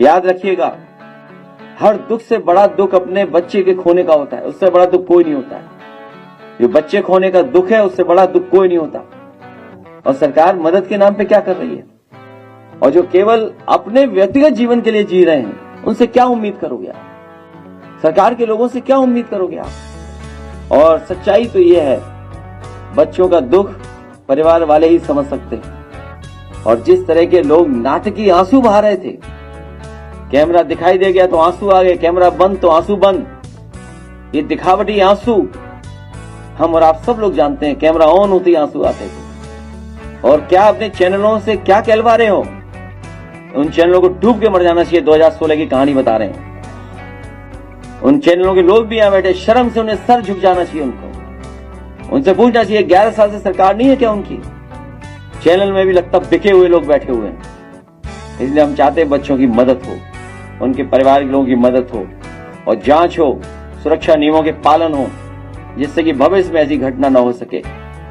याद रखिएगा, हर दुख से बड़ा दुख अपने बच्चे के खोने का होता है, उससे बड़ा दुख कोई नहीं होता है। जो बच्चे खोने का दुख है उससे बड़ा दुख कोई नहीं होता। और सरकार मदद के नाम पे क्या कर रही है? और जो केवल अपने व्यक्तिगत जीवन के लिए जी रहे हैं, उनसे क्या उम्मीद करोगे आप? सरकार के लोगों से क्या उम्मीद करोगे आप? और सच्चाई तो यह है, बच्चों का दुख परिवार वाले ही समझ सकते हैं। और जिस तरह के लोग नाटकीय आंसू बहा रहे थे, कैमरा दिखाई दे गया तो आंसू आ गए, कैमरा बंद तो आंसू बंद, ये दिखावटी आंसू हम और आप सब लोग जानते हैं। कैमरा ऑन होते ही आंसू आते थे। और क्या अपने चैनलों से क्या कहलवा रहे हो? उन चैनलों को डूब के मर जाना चाहिए। 2016 की कहानी बता रहे हैं। उन चैनलों के लोग भी यहां बैठे, शर्म से उन्हें सर झुक जाना चाहिए। उनसे पूछना चाहिए, 11 साल से सरकार नहीं है क्या उनकी? चैनल में भी लगता बिके हुए लोग बैठे हुए हैं। इसलिए हम चाहते हैं बच्चों की मदद हो, उनके परिवार के लोगों की मदद हो, और जांच हो, सुरक्षा नियमों के पालन हो, जिससे कि भविष्य में ऐसी घटना न हो सके।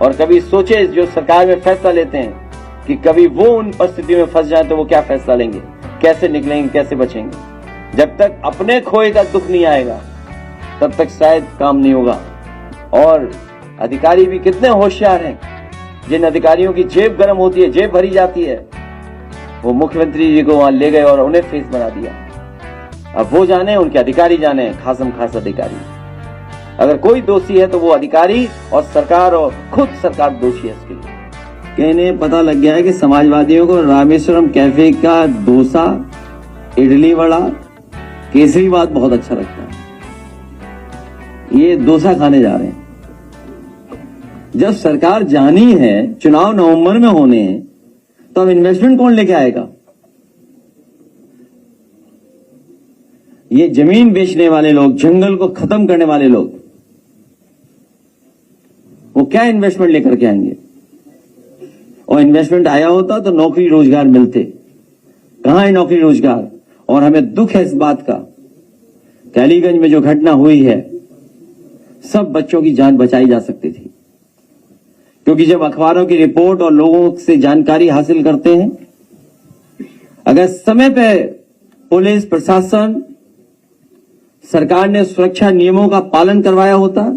और कभी सोचे, जो सरकार में फैसला लेते हैं, कि कभी वो उन परिस्थितियों में फंस जाए तो वो क्या फैसला लेंगे, कैसे निकलेंगे, कैसे बचेंगे। जब तक अपने खोए का दुख नहीं आएगा तब तक शायद काम नहीं होगा। और अधिकारी भी कितने होशियार हैं, जिन अधिकारियों की जेब गर्म होती है, जेब भरी जाती है, वो मुख्यमंत्री जी को वहां ले गए और उन्हें फेस बना दिया। अब वो जाने, उनके अधिकारी जाने, खासम खास अधिकारी। अगर कोई दोषी है तो वो अधिकारी और सरकार, और खुद सरकार दोषी है इसके लिए। इन्हें पता लग गया है कि समाजवादियों को रामेश्वरम कैफे का डोसा, इडली वड़ा, केसरी बात बहुत अच्छा लगता है। ये डोसा खाने जा रहे हैं। जब सरकार जानी है, चुनाव नवंबर में होने हैं, तो अब इन्वेस्टमेंट कौन लेके आएगा? ये जमीन बेचने वाले लोग, जंगल को खत्म करने वाले लोग, वो क्या इन्वेस्टमेंट लेकर के आएंगे? और इन्वेस्टमेंट आया होता तो नौकरी रोजगार मिलते। कहां है नौकरी रोजगार? और हमें दुख है इस बात का, अलीगंज में जो घटना हुई है, सब बच्चों की जान बचाई जा सकती थी। क्योंकि जब अखबारों की रिपोर्ट और लोगों से जानकारी हासिल करते हैं, अगर समय पे पुलिस प्रशासन, सरकार ने सुरक्षा नियमों का पालन करवाया होता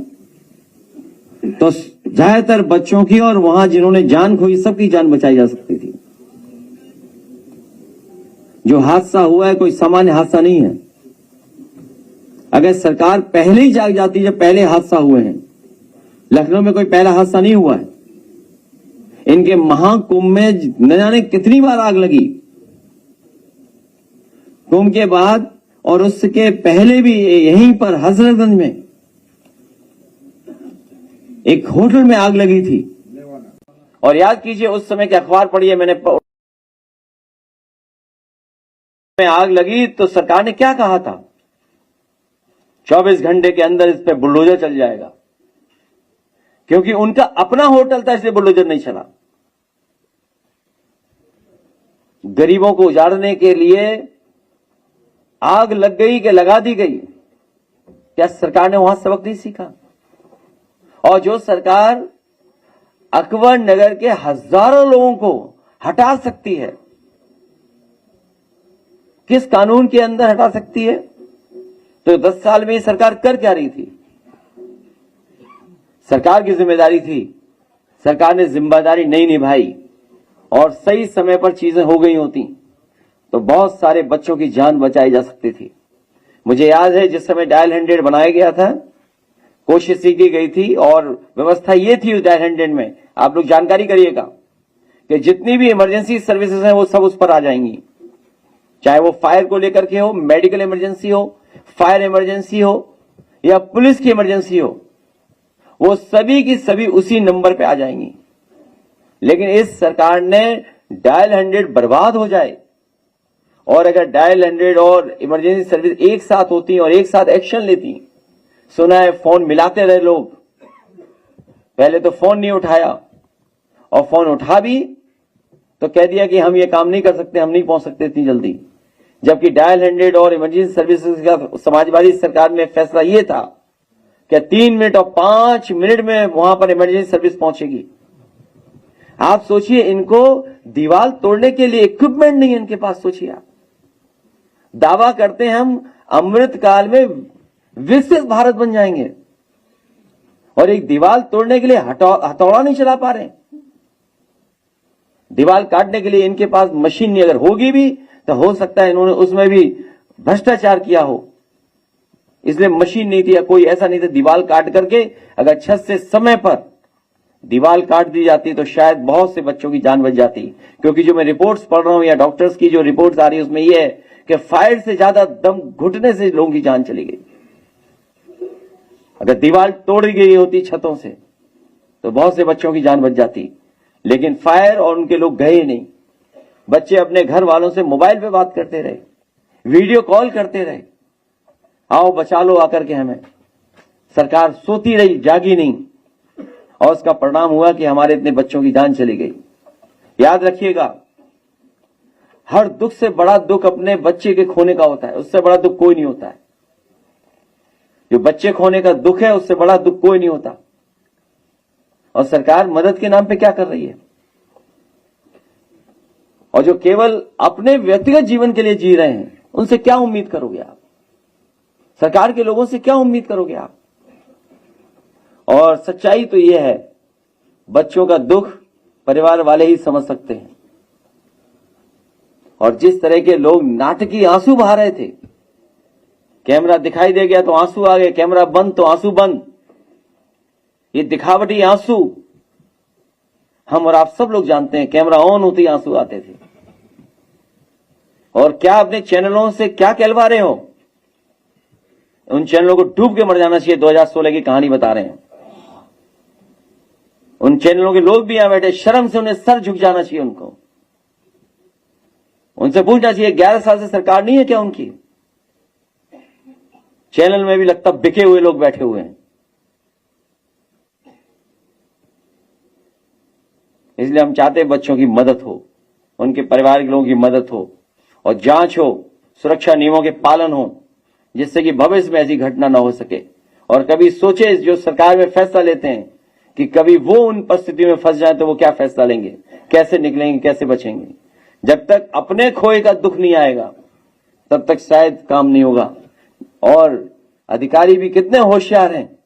तो ज्यादातर बच्चों की और वहां जिन्होंने जान खोई, सबकी जान बचाई जा सकती थी। जो हादसा हुआ है कोई सामान्य हादसा नहीं है। अगर सरकार पहले ही जाग जाती, जब पहले हादसा हुए हैं, लखनऊ में कोई पहला हादसा नहीं हुआ है। इनके महाकुंभ में न जाने कितनी बार आग लगी, कुंभ के बाद और उसके पहले भी। यहीं पर हजरतगंज में एक होटल में आग लगी थी। और याद कीजिए, उस समय के अखबार पढ़िए, मैंने आग लगी तो सरकार ने क्या कहा था? 24 घंटे के अंदर इस पे बुलडोजर चल जाएगा। क्योंकि उनका अपना होटल था, इसलिए बुलडोजर नहीं चला। गरीबों को उजाड़ने के लिए आग लग गई कि लगा दी गई? क्या सरकार ने वहां सबक नहीं सीखा? और जो सरकार अकबर नगर के हजारों लोगों को हटा सकती है, किस कानून के अंदर हटा सकती है? तो 10 साल में सरकार कर क्या रही थी? सरकार की जिम्मेदारी थी, सरकार ने जिम्मेदारी नहीं निभाई और सही समय पर चीजें हो गई होती तो बहुत सारे बच्चों की जान बचाई जा सकती थी। मुझे याद है, जिस समय डायल 100 बनाया गया था, कोशिश की गई थी और व्यवस्था ये थी उस डायल 100 में, आप लोग जानकारी करिएगा, कि जितनी भी इमरजेंसी सर्विसेज हैं वो सब उस पर आ जाएंगी। चाहे वो फायर को लेकर के हो, मेडिकल इमरजेंसी हो, फायर इमरजेंसी हो, या पुलिस की इमरजेंसी हो, वो सभी की सभी उसी नंबर पे आ जाएंगी। लेकिन इस सरकार ने डायल 100 बर्बाद हो जाए, और अगर डायल 100 और इमरजेंसी सर्विस एक साथ होती और एक साथ एक्शन लेती, सुना है फोन मिलाते रहे लोग, पहले तो फोन नहीं उठाया, और फोन उठा भी तो कह दिया कि हम ये काम नहीं कर सकते, हम नहीं पहुंच सकते इतनी जल्दी। जबकि डायल 100 और इमरजेंसी सर्विसेज का समाजवादी सरकार में फैसला ये था कि 3 मिनट और 5 मिनट में वहां पर इमरजेंसी सर्विस पहुंचेगी। आप सोचिए, इनको दीवार तोड़ने के लिए इक्विपमेंट नहीं है इनके पास। सोचिए आप, दावा करते हैं हम अमृत काल में विकसित भारत बन जाएंगे, और एक दीवार तोड़ने के लिए हथौड़ा नहीं चला पा रहे। दीवार काटने के लिए इनके पास मशीन नहीं, अगर होगी भी तो हो सकता है इन्होंने उसमें भी भ्रष्टाचार किया हो, इसलिए मशीन नहीं थी या कोई ऐसा नहीं था। दीवार काट करके अगर छत से समय पर दीवार काट दी जाती तो शायद बहुत से बच्चों की जान बच जाती। क्योंकि जो मैं रिपोर्ट्स पढ़ रहा हूं या डॉक्टर्स की जो रिपोर्ट्स आ रही है उसमें यह है कि फायर से ज्यादा दम घुटने से लोगों की जान चली गई। अगर दीवार तोड़ी गई होती छतों से तो बहुत से बच्चों की जान बच जाती, लेकिन फायर और उनके लोग गए नहीं। बच्चे अपने घर वालों से मोबाइल पे बात करते रहे, वीडियो कॉल करते रहे, आओ बचा लो आकर के हमें। सरकार सोती रही, जागी नहीं, और उसका परिणाम हुआ कि हमारे इतने बच्चों की जान चली गई। याद रखिएगा, हर दुख से बड़ा दुख अपने बच्चे के खोने का होता है, उससे बड़ा दुख कोई नहीं होता है। जो बच्चे खोने का दुख है उससे बड़ा दुख कोई नहीं होता। और सरकार मदद के नाम पे क्या कर रही है, और जो केवल अपने व्यक्तिगत जीवन के लिए जी रहे हैं उनसे क्या उम्मीद करोगे आप? सरकार के लोगों से क्या उम्मीद करोगे आप? और सच्चाई तो यह है, बच्चों का दुख परिवार वाले ही समझ सकते हैं। और जिस तरह के लोग नाटकीय आंसू बहा रहे थे, कैमरा दिखाई दे गया तो आंसू आ गए, कैमरा बंद तो आंसू बंद, ये दिखावटी आंसू। हम और आप सब लोग जानते हैं कैमरा ऑन होते ही आंसू आते थे। और क्या अपने चैनलों से क्या कहलवा रहे हो? उन चैनलों को डूब के मर जाना चाहिए। 2016 की कहानी बता रहे हैं। उन चैनलों के लोग भी यहां बैठे, शर्म से उन्हें सर झुक जाना चाहिए। उनको उनसे पूछना चाहिए 11 साल से सरकार नहीं है क्या उनकी? चैनल में भी लगता बिके हुए लोग बैठे हुए हैं। इसलिए हम चाहते हैं बच्चों की मदद हो, उनके परिवार के लोगों की मदद हो, और जांच हो, सुरक्षा नियमों के पालन हो, जिससे कि भविष्य में ऐसी घटना न हो सके। और कभी सोचे जो सरकार में फैसला लेते हैं कि कभी वो उन परिस्थितियों में फंस जाए तो वो क्या फैसला लेंगे, कैसे निकलेंगे, कैसे बचेंगे। जब तक अपने खोए का दुख नहीं आएगा तब तक शायद काम नहीं होगा। और अधिकारी भी कितने होशियार हैं,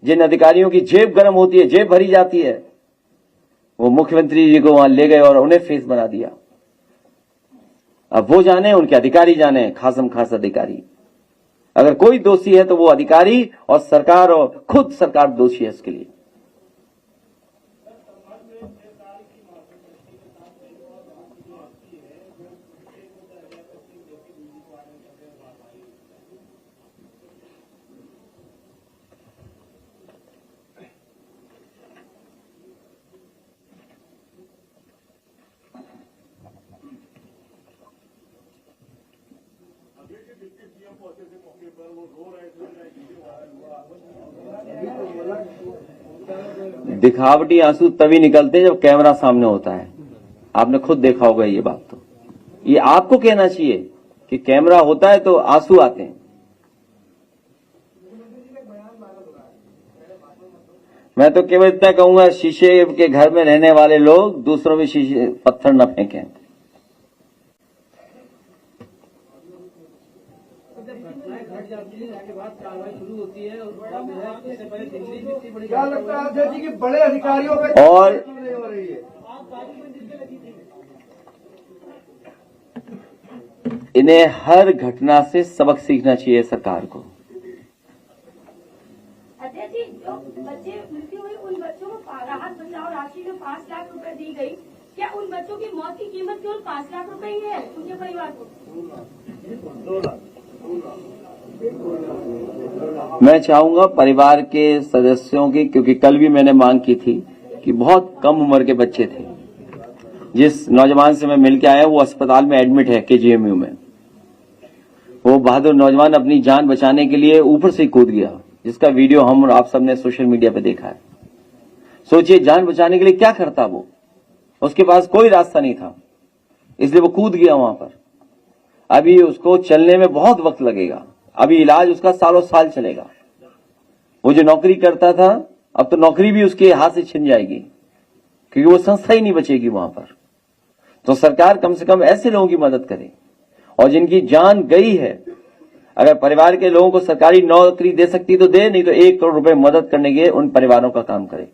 जिन अधिकारियों की जेब गर्म होती है, जेब भरी जाती है, वो मुख्यमंत्री जी को वहां ले गए और उन्हें फेस बना दिया। अब वो जाने, उनके अधिकारी जाने, खासम खास अधिकारी। अगर कोई दोषी है तो वो अधिकारी और सरकार, और खुद सरकार दोषी है इसके लिए। दिखावटी आंसू तभी निकलते हैं जब कैमरा सामने होता है। आपने खुद देखा होगा ये बात। तो ये आपको कहना चाहिए कि कैमरा होता है तो आंसू आते हैं। मैं तो केवल इतना कहूंगा, शीशे के घर में रहने वाले लोग दूसरों में शीशे पत्थर न फेंकें। क्या लगता है अध्यक्ष जी कि बड़े अधिकारियों पे और इन्हें हर घटना से सबक सीखना चाहिए सरकार को। अध्यक्ष जी, जो बच्चे मृत्यु हुई उन बच्चों को राहत बचाओ राशि में 5 लाख रुपए दी गई, क्या उन बच्चों की मौत की कीमत केवल 5 लाख रुपए ही है उनके परिवार को? 2 लाख। मैं चाहूंगा परिवार के सदस्यों की, क्योंकि कल भी मैंने मांग की थी कि बहुत कम उम्र के बच्चे थे। जिस नौजवान से मैं मिलकर आया वो अस्पताल में एडमिट है केजीएमयू में। वो बहादुर नौजवान अपनी जान बचाने के लिए ऊपर से कूद गया, जिसका वीडियो हम और आप सबने सोशल मीडिया पे देखा है। सोचिए जान बचाने के लिए क्या करता वो, उसके पास कोई रास्ता नहीं था, इसलिए वो कूद गया वहां पर। अभी उसको चलने में बहुत वक्त लगेगा, अभी इलाज उसका सालों साल चलेगा। वो जो नौकरी करता था अब तो नौकरी भी उसके हाथ से छिन जाएगी, क्योंकि वो संस्था ही नहीं बचेगी वहां पर। तो सरकार कम से कम ऐसे लोगों की मदद करे। और जिनकी जान गई है, अगर परिवार के लोगों को सरकारी नौकरी दे सकती तो दे, नहीं तो 1 करोड़ रुपए मदद करने के उन परिवारों का काम करे।